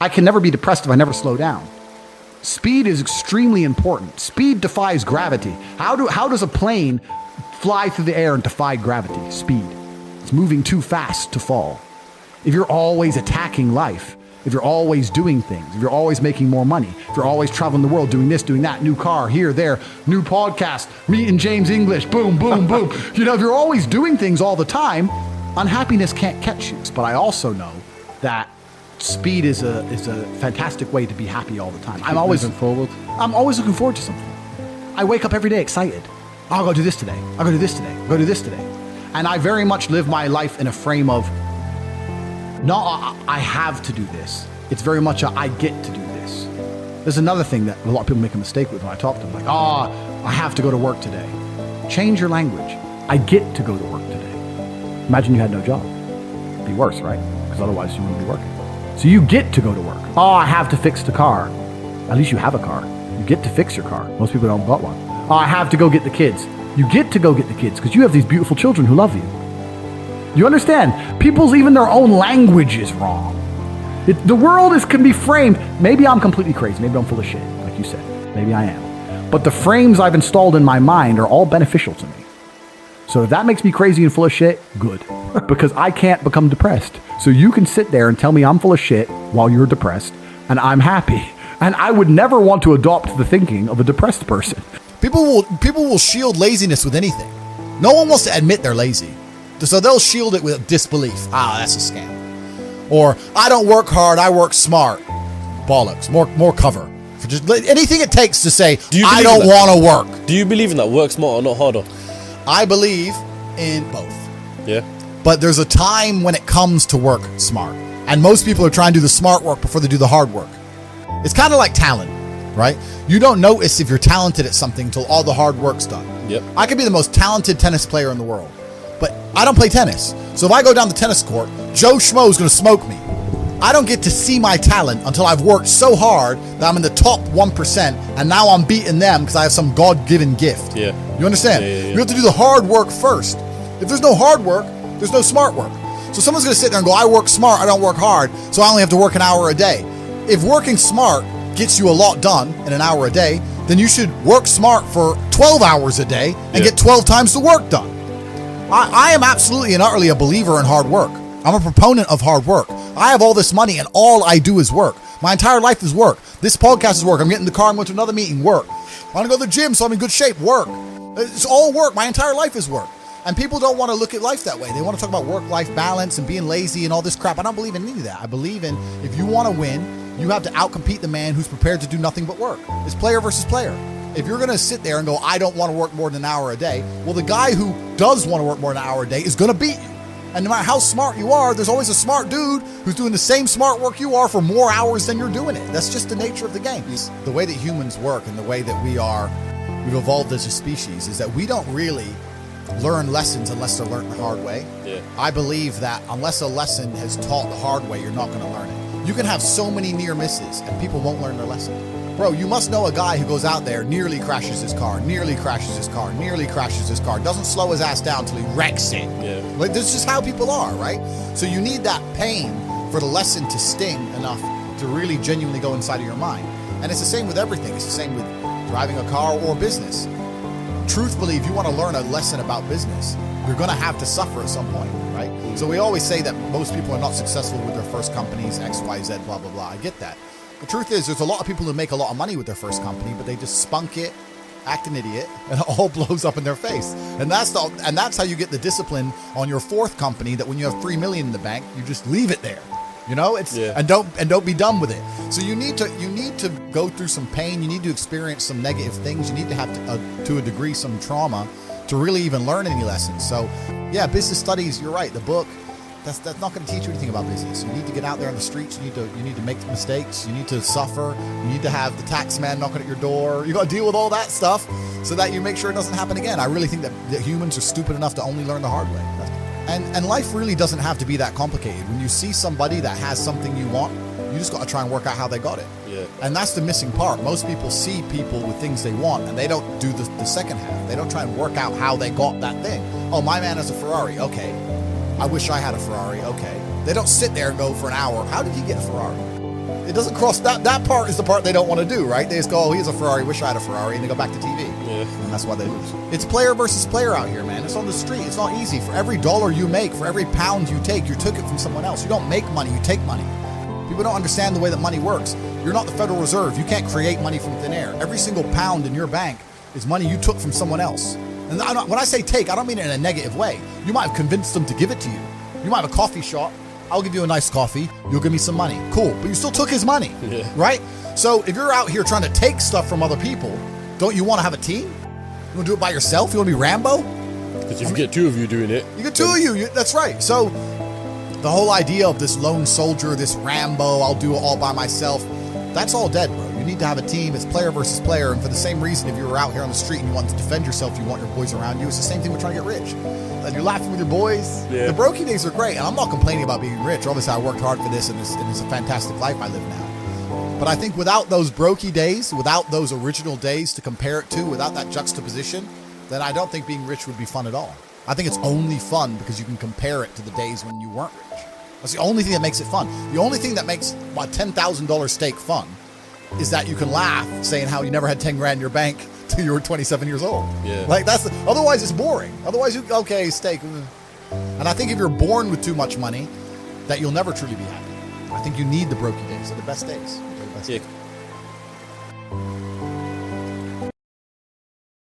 I can never be depressed if I never slow down. Speed is extremely important. Speed defies gravity. How does a plane fly through the air and defy gravity? Speed. It's moving too fast to fall. If you're always attacking life, if you're always doing things, if you're always making more money, if you're always traveling the world, doing this, doing that, new car, here, there, new podcast, meeting James English, boom, boom, boom. If you're always doing things all the time, unhappiness can't catch you. But I also know that speed is a fantastic way to be happy all the time. I'm always looking forward to something. I wake up every day excited. I'll go do this today. I'll go do this today. I'll go do this today. And I very much live my life in a frame of, not I have to do this. It's very much a I get to do this. There's another thing that a lot of people make a mistake with when I talk to them. Like, I have to go to work today. Change your language. I get to go to work today. Imagine you had no job. It'd be worse, right? Because otherwise you wouldn't be working. So you get to go to work. I have to fix the car. At least you have a car. You get to fix your car. Most people don't got one. I have to go get the kids. You get to go get the kids because you have these beautiful children who love you. You understand? People's even their own language is wrong. The world can be framed. Maybe I'm completely crazy. Maybe I'm full of shit, like you said. Maybe I am. But the frames I've installed in my mind are all beneficial to me. So if that makes me crazy and full of shit, good. Because I can't become depressed. So you can sit there and tell me I'm full of shit while you're depressed, and I'm happy. And I would never want to adopt the thinking of a depressed person. People will shield laziness with anything. No one wants to admit they're lazy. So they'll shield it with disbelief. That's a scam. Or, I don't work hard, I work smart. Bollocks. More cover. For just anything it takes to say, I don't want to work. Do you believe in that? Work smart or not harder? I believe in both. Yeah. But there's a time when it comes to work smart. And most people are trying to do the smart work before they do the hard work. It's kind of like talent, right? You don't notice if you're talented at something until all the hard work's done. Yep. I could be the most talented tennis player in the world, but I don't play tennis. So if I go down the tennis court, Joe Schmo is going to smoke me. I don't get to see my talent until I've worked so hard that I'm in the top 1%, and now I'm beating them because I have some God-given gift. Yeah. You understand? Yeah. You have to do the hard work first. If there's no hard work, there's no smart work. So someone's going to sit there and go, I work smart, I don't work hard, so I only have to work an hour a day. If working smart gets you a lot done in an hour a day, then you should work smart for 12 hours a day and get 12 times the work done. I am absolutely and utterly a believer in hard work. I'm a proponent of hard work. I have all this money and all I do is work. My entire life is work. This podcast is work. I'm getting in the car, I'm going to another meeting, work. I want to go to the gym so I'm in good shape, work. It's all work. My entire life is work. And people don't want to look at life that way. They want to talk about work-life balance and being lazy and all this crap. I don't believe in any of that. I believe in, if you want to win, you have to outcompete the man who's prepared to do nothing but work. It's player versus player. If you're going to sit there and go, I don't want to work more than an hour a day, well, the guy who does want to work more than an hour a day is going to beat you. And no matter how smart you are, there's always a smart dude who's doing the same smart work you are for more hours than you're doing it. That's just the nature of the game. The way that humans work and the way that we've evolved as a species is that we don't really learn lessons unless they're learned the hard way. Yeah. I believe that unless a lesson is taught the hard way, you're not going to learn it. You can have so many near misses and people won't learn their lesson. Bro, you must know a guy who goes out there, nearly crashes his car, doesn't slow his ass down until he wrecks it. Yeah. Like, that's just how people are, right? So you need that pain for the lesson to sting enough to really genuinely go inside of your mind. And it's the same with everything. It's the same with driving a car or business. Truthfully, if you want to learn a lesson about business, you're going to have to suffer at some point, right? So we always say that most people are not successful with their first companies, X, Y, Z, blah, blah, blah. I get that. The truth is, there's a lot of people who make a lot of money with their first company, but they just spunk it, act an idiot, and it all blows up in their face. And that's how you get the discipline on your fourth company, that when you have $3 million in the bank, you just leave it there. You know, and don't be done with it. So you need to go through some pain. You need to experience some negative things. You need to have to a degree some trauma to really even learn any lessons. So yeah, business studies. You're right. The book. That's not going to teach you anything about business. You need to get out there on the streets. You need to make mistakes. You need to suffer. You need to have the tax man knocking at your door. You got to deal with all that stuff so that you make sure it doesn't happen again. I really think that humans are stupid enough to only learn the hard way. And life really doesn't have to be that complicated. When you see somebody that has something you want, you just got to try and work out how they got it. Yeah. And that's the missing part. Most people see people with things they want, and they don't do the second half. They don't try and work out how they got that thing. Oh, my man has a Ferrari. Okay. I wish I had a Ferrari. Okay. They don't sit there and go for an hour, how did he get a Ferrari? doesn't cross that part is the part they don't want to do, right? They just go, oh, he has a Ferrari, wish I had a Ferrari, and they go back to TV. Yeah. And that's why they lose. It's player versus player out here, man. It's on the street. It's not easy. For every dollar you make, for every pound you take, you took it from someone else. You don't make money, you take money. People don't understand the way that money works. You're not the Federal Reserve. You can't create money from thin air. Every single pound in your bank is money you took from someone else. And when I say take, I don't mean it in a negative way. You might have convinced them to give it to you. You might have a coffee shop. I'll give you a nice coffee. You'll give me some money. Cool. But you still took his money, right? So if you're out here trying to take stuff from other people, don't you want to have a team? You want to do it by yourself? You want to be Rambo? Because if you get two of you doing it. You get two of you. That's right. So the whole idea of this lone soldier, this Rambo, I'll do it all by myself, that's all dead, bro. You need to have a team. It's player versus player. And for the same reason, if you were out here on the street and you want to defend yourself, you want your boys around you, it's the same thing with trying to get rich. And you're laughing with your boys. Yeah. The brokey days are great. And I'm not complaining about being rich. Obviously, I worked hard for this, and it's a fantastic life I live now. But I think without those brokey days, without those original days to compare it to, without that juxtaposition, then I don't think being rich would be fun at all. I think it's only fun because you can compare it to the days when you weren't rich. That's the only thing that makes it fun. The only thing that makes my $10,000 steak fun is that you can laugh saying how you never had 10 grand in your bank till you were 27 years old. Yeah. Like otherwise it's boring. Otherwise okay, steak. And I think if you're born with too much money, that you'll never truly be happy. I think you need the brokey days. They're the best days. They're the best days.